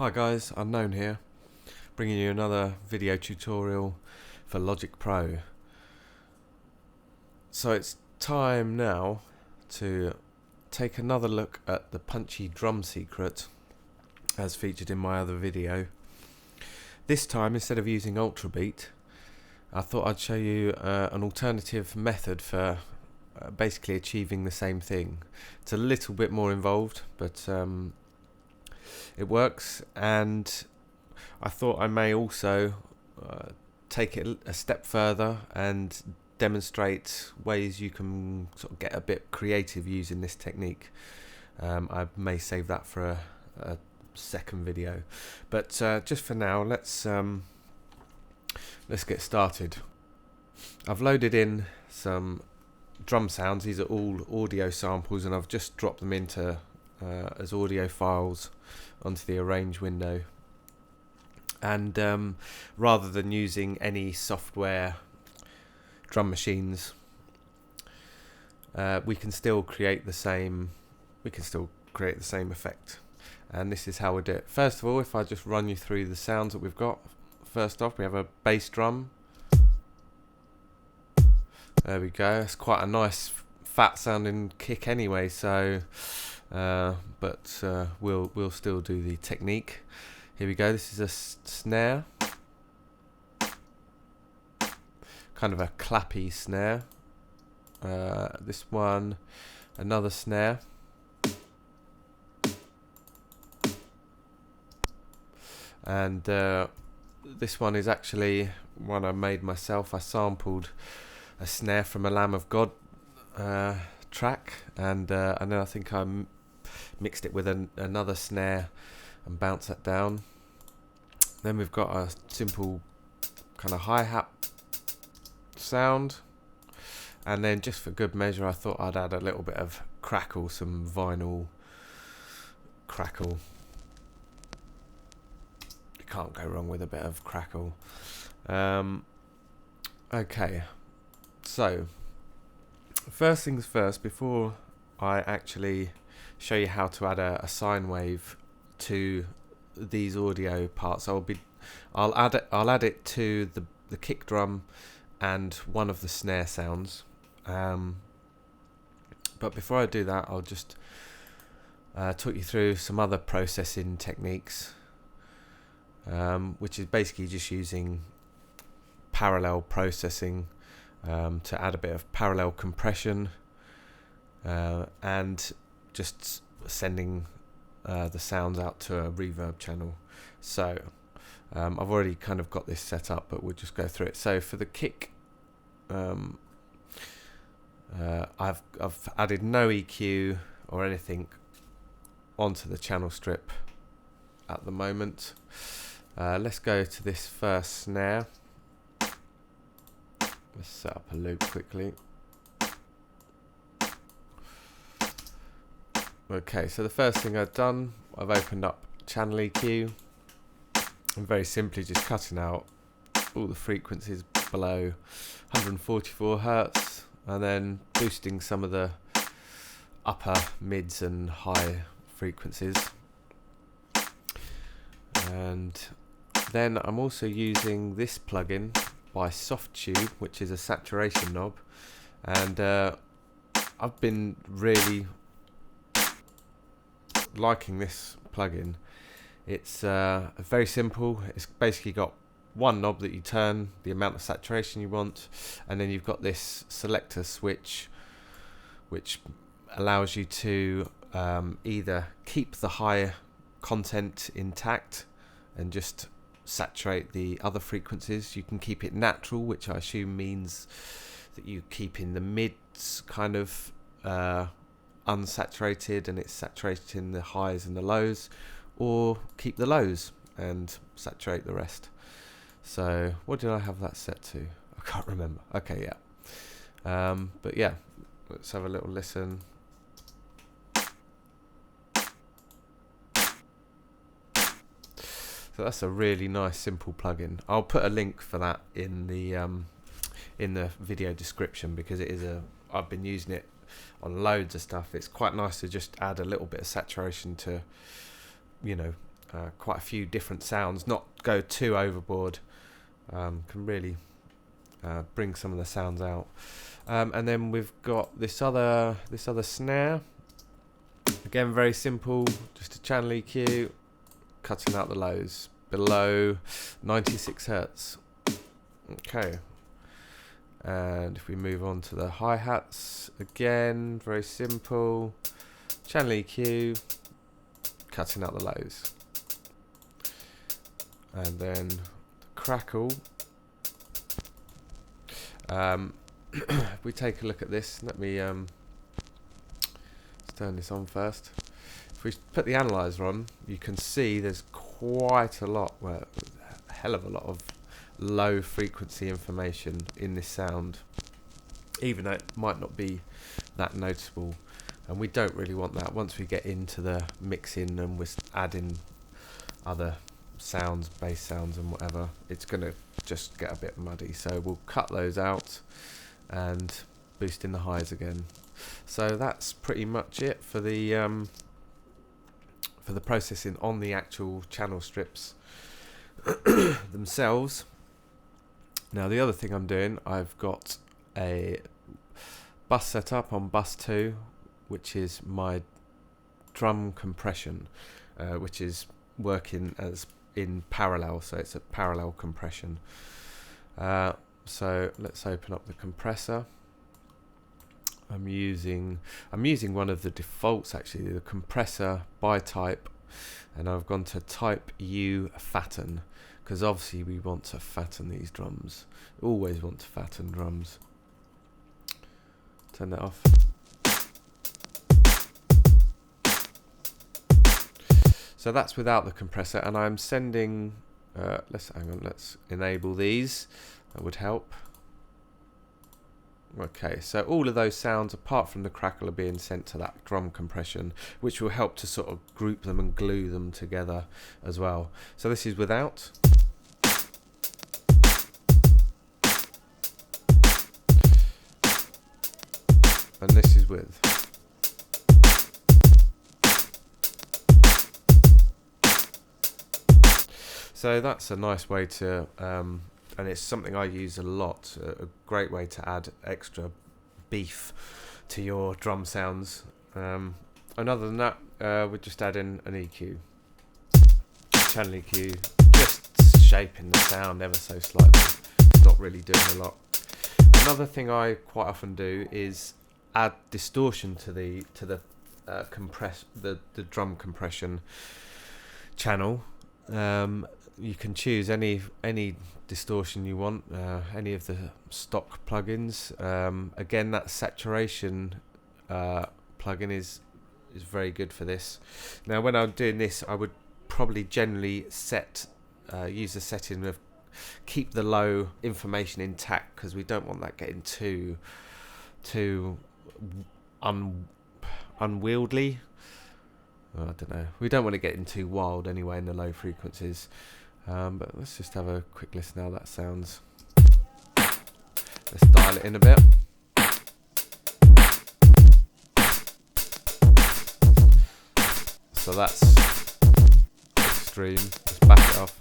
Hi guys, Unknown here, bringing you another video tutorial for Logic Pro. So it's time now to take another look at the Punchy drum secret as featured in my other video. This time, instead of using Ultrabeat, I thought I'd show you an alternative method for basically achieving the same thing. It's a little bit more involved, but it works, and I thought I may also take it a step further and demonstrate ways you can sort of get a bit creative using this technique. I may save that for a second video, but just for now, let's get started. I've loaded in some drum sounds. These are all audio samples, and I've just dropped them into as audio files onto the arrange window. And rather than using any software drum machines, we can still create the same effect. And this is how we do it. First of all, if I just run you through the sounds that we've got. First off, we have a bass drum. There we go. It's quite a nice fat sounding kick anyway, so but we'll still do the technique. Here we go. This is a snare, kind of a clappy snare. This one, another snare, and this one is actually one I made myself. I sampled a snare from a Lamb of God track, and then I think I mixed it with another snare and bounced that down. Then we've got a simple kind of hi-hat sound, and then just for good measure I thought I'd add a little bit of crackle, some vinyl crackle. You can't go wrong with a bit of crackle. Okay, so first things first, before I actually show you how to add a sine wave to these audio parts, I'll add it to the kick drum and one of the snare sounds. But before I do that, I'll just talk you through some other processing techniques, which is basically just using parallel processing to add a bit of parallel compression and just sending the sounds out to a reverb channel. So I've already kind of got this set up, but we'll just go through it. So for the kick, I've added no EQ or anything onto the channel strip at the moment. Let's go to this first snare. Let's set up a loop quickly. Okay, so the first thing I've done, I've opened up channel EQ. I'm very simply just cutting out all the frequencies below 144 Hertz, and then boosting some of the upper, mids and high frequencies. And then I'm also using this plugin by Softube, which is a saturation knob, and I've been really liking this plugin. It's very simple. It's basically got one knob that you turn the amount of saturation you want, and then you've got this selector switch which allows you to either keep the high content intact and just saturate the other frequencies. You can keep it natural, which I assume means that you keep in the mids kind of unsaturated and it's saturated in the highs and the lows, or keep the lows and saturate the rest. So what did I have that set to? I can't remember. Okay, yeah. But yeah, let's have a little listen. So that's a really nice simple plugin. I'll put a link for that in the video description, because it is I've been using it on loads of stuff. It's quite nice to just add a little bit of saturation to, you know, quite a few different sounds, not go too overboard. Can really bring some of the sounds out. And then we've got this other snare. Again, very simple, just a channel EQ, cutting out the lows below 96 Hertz. Okay. And if we move on to the hi-hats, again, very simple, channel EQ, cutting out the lows. And then the crackle. If we take a look at this, let me let's turn this on first. If we put the analyzer on, you can see there's quite a lot, well, a hell of a lot of low frequency information in this sound, even though it might not be that noticeable, and we don't really want that. Once we get into the mixing and we're adding other sounds, bass sounds and whatever, it's gonna just get a bit muddy, so we'll cut those out and boost in the highs again. So that's pretty much it for the processing on the actual channel strips themselves. Now the other thing I'm doing, I've got a bus set up on bus 2, which is my drum compression, which is working as in parallel, so it's a parallel compression. So let's open up the compressor. I'm using one of the defaults, actually, the compressor by type, and I've gone to type U fatten, because obviously we want to fatten these drums. Always want to fatten drums. Turn that off. So that's without the compressor, and I'm sending let's enable these. That would help. Okay, so all of those sounds apart from the crackle are being sent to that drum compression, which will help to sort of group them and glue them together as well. So this is without. And this is with. So that's a nice way to and it's something I use a lot, a great way to add extra beef to your drum sounds. And other than that, we're just adding an EQ, channel EQ, just shaping the sound ever so slightly. It's not really doing a lot. Another thing I quite often do is add distortion to the drum compression channel. You can choose any distortion you want, any of the stock plugins. Again, that saturation plugin is very good for this. Now, when I'm doing this, I would probably generally use the setting of keep the low information intact, because we don't want that getting too unwieldy. I don't know. We don't want it getting too wild anyway in the low frequencies. But let's just have a quick listen how that sounds. Let's dial it in a bit. So that's extreme. Let's back it off.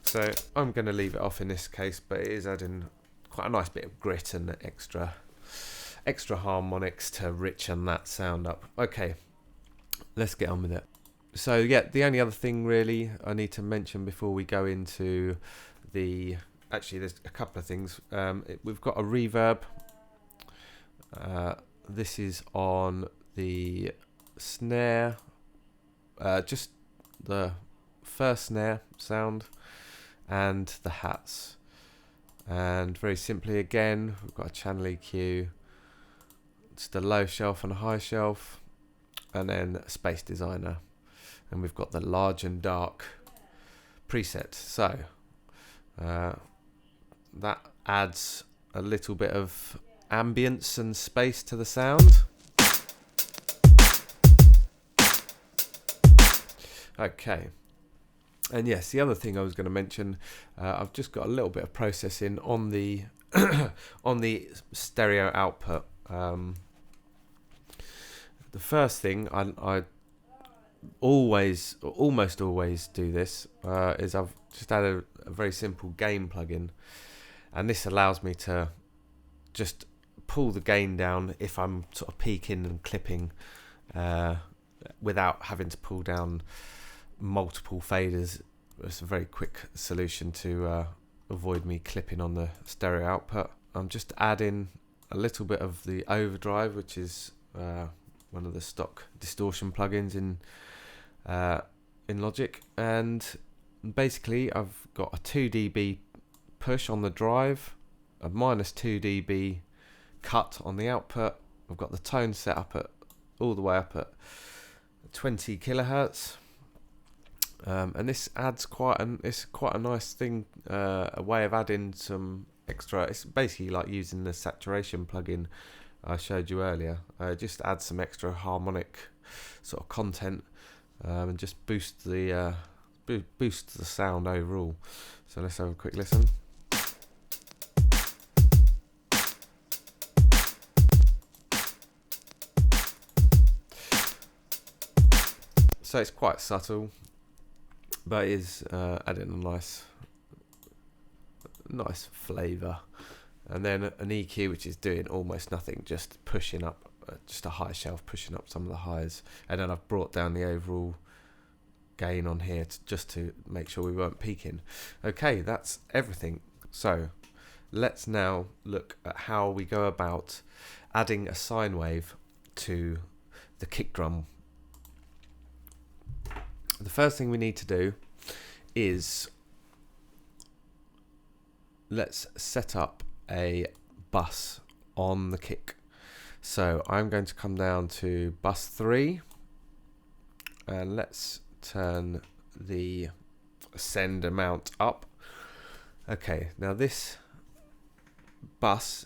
So I'm going to leave it off in this case, but it is adding quite a nice bit of grit and extra harmonics to richen that sound up. Okay, let's get on with it. So yeah, the only other thing really I need to mention before we go into actually there's a couple of things. We've got a reverb. This is on the snare, just the first snare sound, and the hats. And very simply, again, we've got a channel EQ, just a low shelf and a high shelf, and then a space designer, and we've got the large and dark preset. So that adds a little bit of ambience and space to the sound. Okay. And yes, the other thing I was going to mention, I've just got a little bit of processing on the on the stereo output. The first thing I almost always do this is I've just added a very simple gain plugin, and this allows me to just pull the gain down if I'm sort of peaking and clipping without having to pull down multiple faders. It's a very quick solution to avoid me clipping on the stereo output. I'm just adding a little bit of the overdrive, which is one of the stock distortion plugins in Logic, and basically I've got a 2 dB push on the drive, a minus 2 dB cut on the output. I've got the tone set up at all the way up at 20 kilohertz, and this adds it's quite a nice thing, a way of adding some extra. It's basically like using the saturation plugin I showed you earlier. Just add some extra harmonic sort of content, and just boost the sound overall. So let's have a quick listen. So it's quite subtle, but it is adding a nice flavour. And then an EQ which is doing almost nothing, just pushing up, just a high shelf, pushing up some of the highs. And then I've brought down the overall gain on here just to make sure we weren't peaking. Okay, that's everything. So let's now look at how we go about adding a sine wave to the kick drum. The first thing we need to do is let's set up a bus on the kick. So I'm going to come down to bus 3, and let's turn the send amount up. Okay, now this bus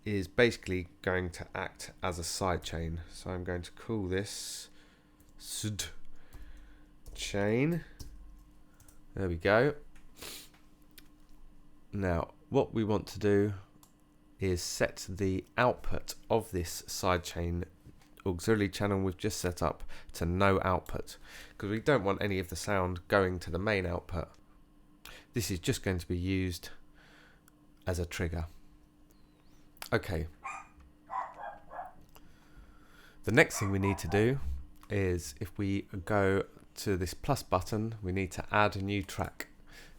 is basically going to act as a sidechain. So I'm going to call this sd chain. There we go. Now what we want to do is set the output of this sidechain auxiliary channel we've just set up to no output, because we don't want any of the sound going to the main output. This is just going to be used as a trigger. Okay. The next thing we need to do is, if we go to this plus button, we need to add a new track,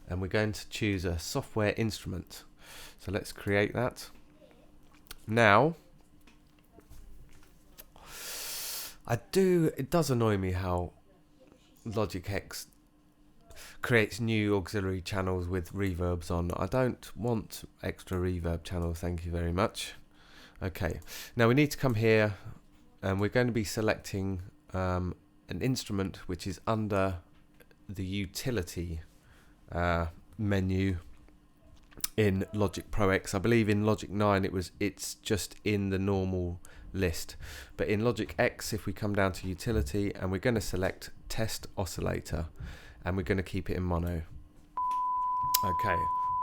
and we're going to choose a software instrument. So let's create that. Now, it does annoy me how Logic X creates new auxiliary channels with reverbs on. I don't want extra reverb channels, thank you very much. Okay, now we need to come here, and we're going to be selecting an instrument which is under the utility menu in Logic Pro X. I believe in Logic 9 it's just in the normal list, but in Logic X, if we come down to utility, and we're going to select Test Oscillator, and we're going to keep it in mono. Okay.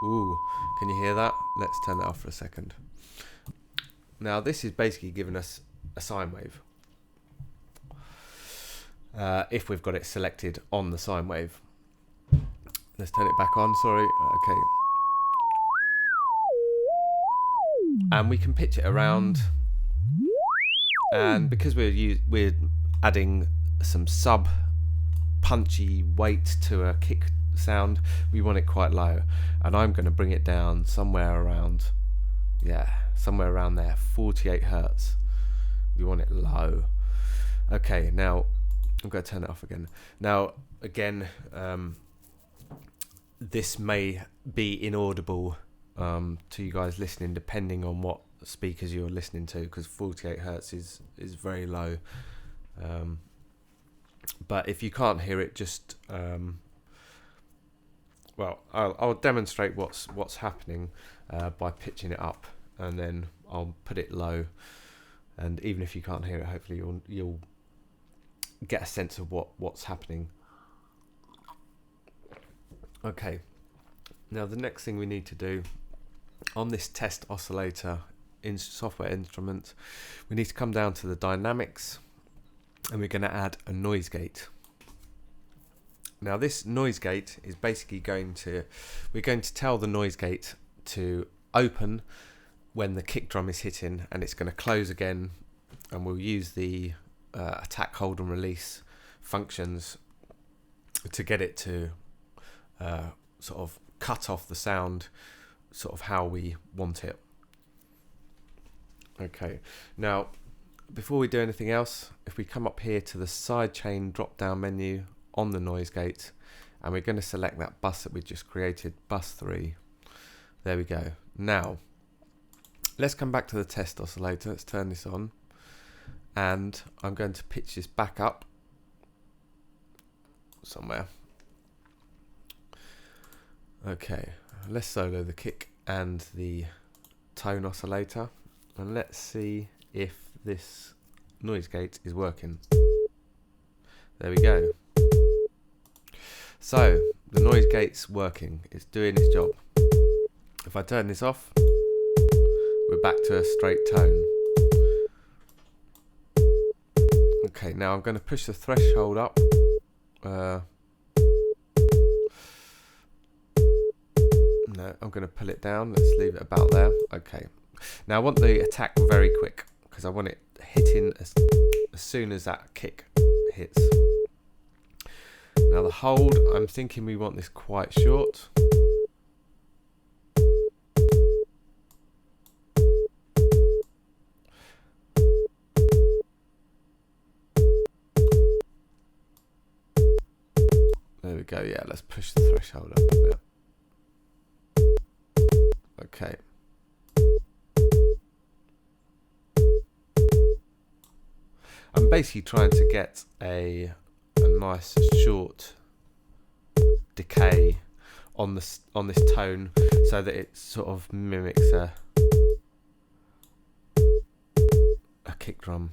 Ooh, can you hear that? Let's turn that off for a second. Now this is basically giving us a sine wave, if we've got it selected on the sine wave. Let's turn it back on, sorry. Okay. And we can pitch it around, and because we're adding some sub punchy weight to a kick sound, we want it quite low, and I'm going to bring it down somewhere around there, 48 hertz. We want it low. Okay, now I'm going to turn it off again. Now again, this may be inaudible to you guys listening, depending on what speakers you're listening to, because 48 hertz is very low. But if you can't hear it, just well, I'll demonstrate what's happening by pitching it up, and then I'll put it low, and even if you can't hear it, hopefully you'll get a sense of what's happening. Okay, now the next thing we need to do on this test oscillator in software instrument, we need to come down to the dynamics, and we're going to add a noise gate. Now this noise gate is basically we're going to tell the noise gate to open when the kick drum is hitting, and it's going to close again, and we'll use the attack, hold and release functions to get it to sort of cut off the sound sort of how we want it. Okay, now before we do anything else, if we come up here to the sidechain drop down menu on the noise gate, and we're going to select that bus that we just created, bus 3. There we go. Now let's come back to the test oscillator. Let's turn this on, and I'm going to pitch this back up somewhere. Okay, let's solo the kick and the tone oscillator, and let's see if this noise gate is working. There we go. So the noise gate's working, it's doing its job. If I turn this off, we're back to a straight tone. Okay, now I'm going to push the threshold up. No, I'm going to pull it down. Let's leave it about there. Okay. Now I want the attack very quick, because I want it hitting as soon as that kick hits. Now the hold, I'm thinking we want this quite short. There we go, yeah, let's push the threshold up a bit. Okay. I'm basically trying to get a nice short decay on this tone, so that it sort of mimics a kick drum.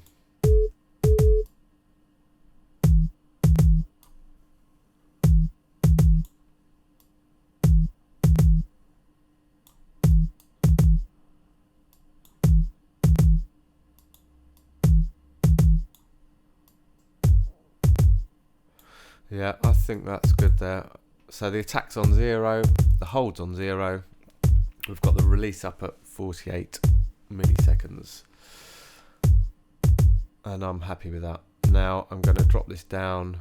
Yeah, I think that's good there. So the attack's on 0, the hold's on 0. We've got the release up at 48 milliseconds. And I'm happy with that. Now I'm going to drop this down.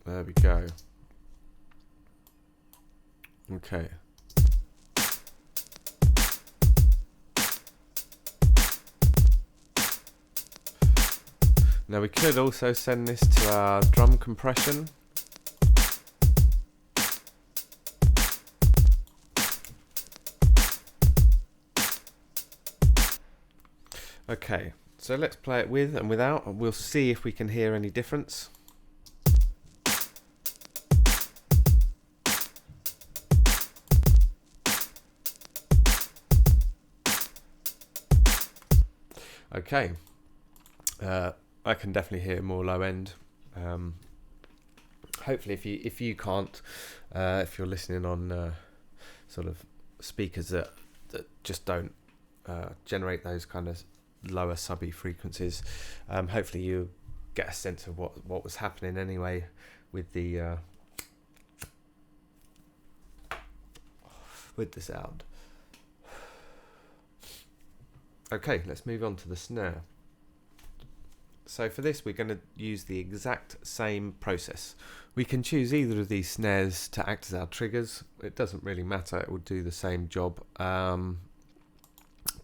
There we go. Okay. Now we could also send this to our drum compression. Okay, so let's play it with and without, and we'll see if we can hear any difference. Okay. I can definitely hear more low end. Hopefully, if you can't, if you're listening on sort of speakers that just don't generate those kind of lower subby frequencies, hopefully you get a sense of what was happening anyway with the sound. Okay, let's move on to the snare. So for this, we're going to use the exact same process. We can choose either of these snares to act as our triggers. It doesn't really matter, it will do the same job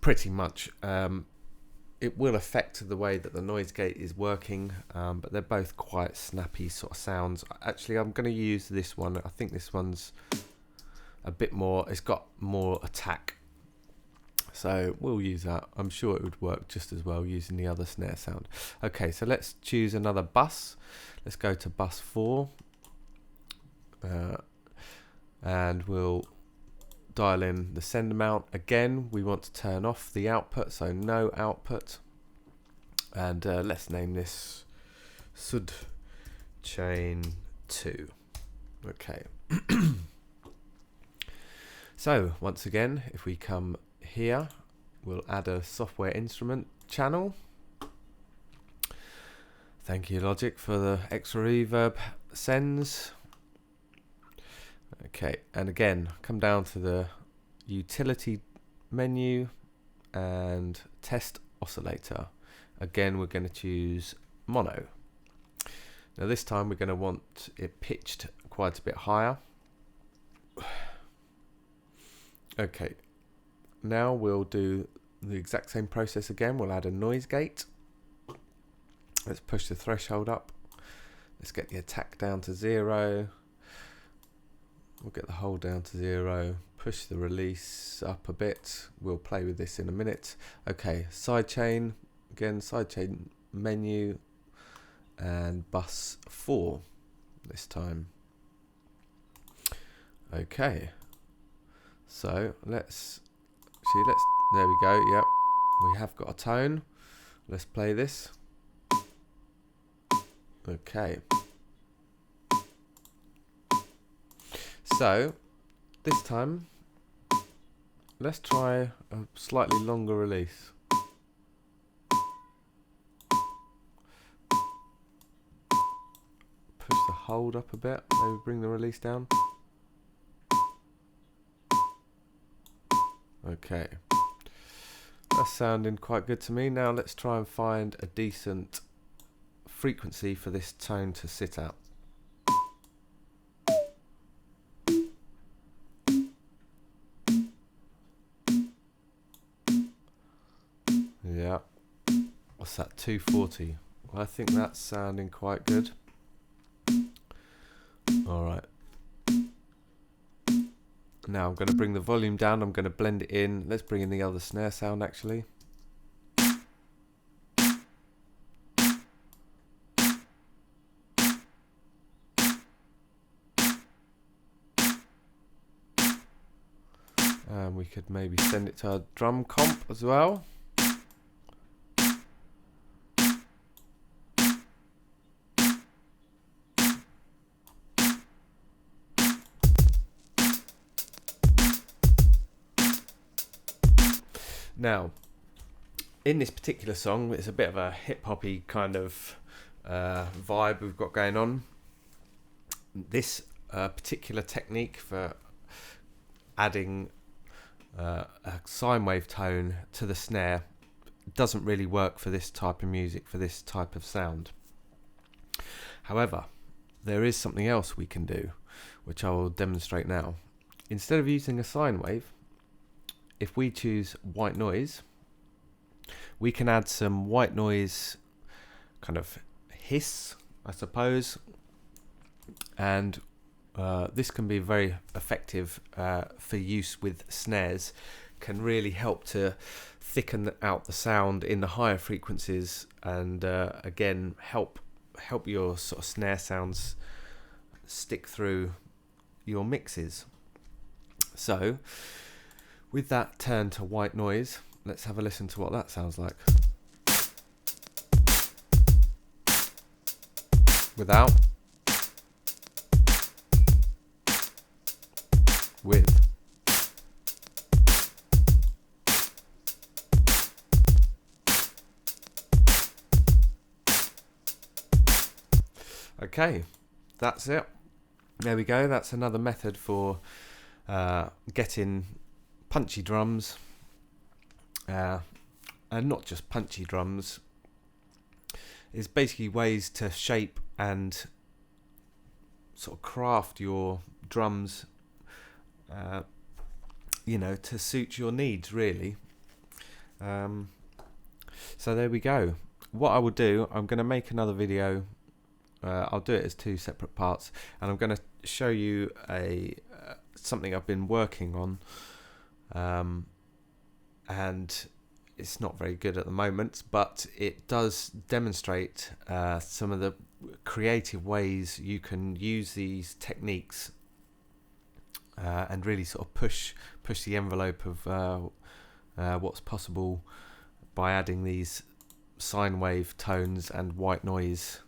pretty much. It will affect the way that the noise gate is working, but they're both quite snappy sort of sounds. Actually, I'm going to use this one. I think this one's a bit more, it's got more attack. So we'll use that. I'm sure it would work just as well using the other snare sound. Okay, so let's choose another bus. Let's go to bus 4. And we'll dial in the send amount. Again, we want to turn off the output, so no output. And let's name this Sud Chain 2. Okay. So once again, if we come here, we'll add a software instrument channel. Thank you, Logic, for the extra reverb sends. Okay, and again, come down to the utility menu and Test Oscillator. Again, we're going to choose mono. Now this time we're going to want it pitched quite a bit higher. Okay, now we'll do the exact same process again. We'll add a noise gate. Let's push the threshold up. Let's get the attack down to 0. We'll get the hold down to 0. Push the release up a bit. We'll play with this in a minute. Okay, sidechain. Again, sidechain menu. And bus 4 this time. Okay. So let's there we go. Yep, we have got a tone. Let's play this. Okay. So this time, let's try a slightly longer release. Push the hold up a bit. Maybe bring the release down. Okay, that's sounding quite good to me. Now let's try and find a decent frequency for this tone to sit at. Yeah, what's that, 240? Well, I think that's sounding quite good. Alright. Now I'm going to bring the volume down, I'm going to blend it in. Let's bring in the other snare sound actually. And we could maybe send it to our drum comp as well. Now, in this particular song, it's a bit of a hip-hoppy kind of vibe we've got going on. This particular technique for adding a sine wave tone to the snare doesn't really work for this type of music, for this type of sound. However, there is something else we can do, which I will demonstrate now. Instead of using a sine wave, if we choose white noise, we can add some white noise kind of hiss, I suppose, and this can be very effective for use with snares. Can really help to thicken out the sound in the higher frequencies, and again help your sort of snare sounds stick through your mixes. So with that turned to white noise, let's have a listen to what that sounds like. Without. With. Okay, that's it. There we go. That's another method for getting punchy drums, and not just punchy drums. It's basically ways to shape and sort of craft your drums, you know, to suit your needs really. So there we go. What I will do, I'm going to make another video. I'll do it as 2 separate parts, and I'm going to show you something I've been working on, and it's not very good at the moment, but it does demonstrate some of the creative ways you can use these techniques and really sort of push the envelope of what's possible by adding these sine wave tones and white noise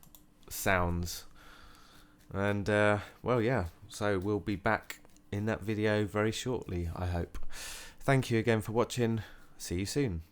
sounds. And well, yeah, so we'll be back in that video very shortly, I hope. Thank you again for watching. See you soon.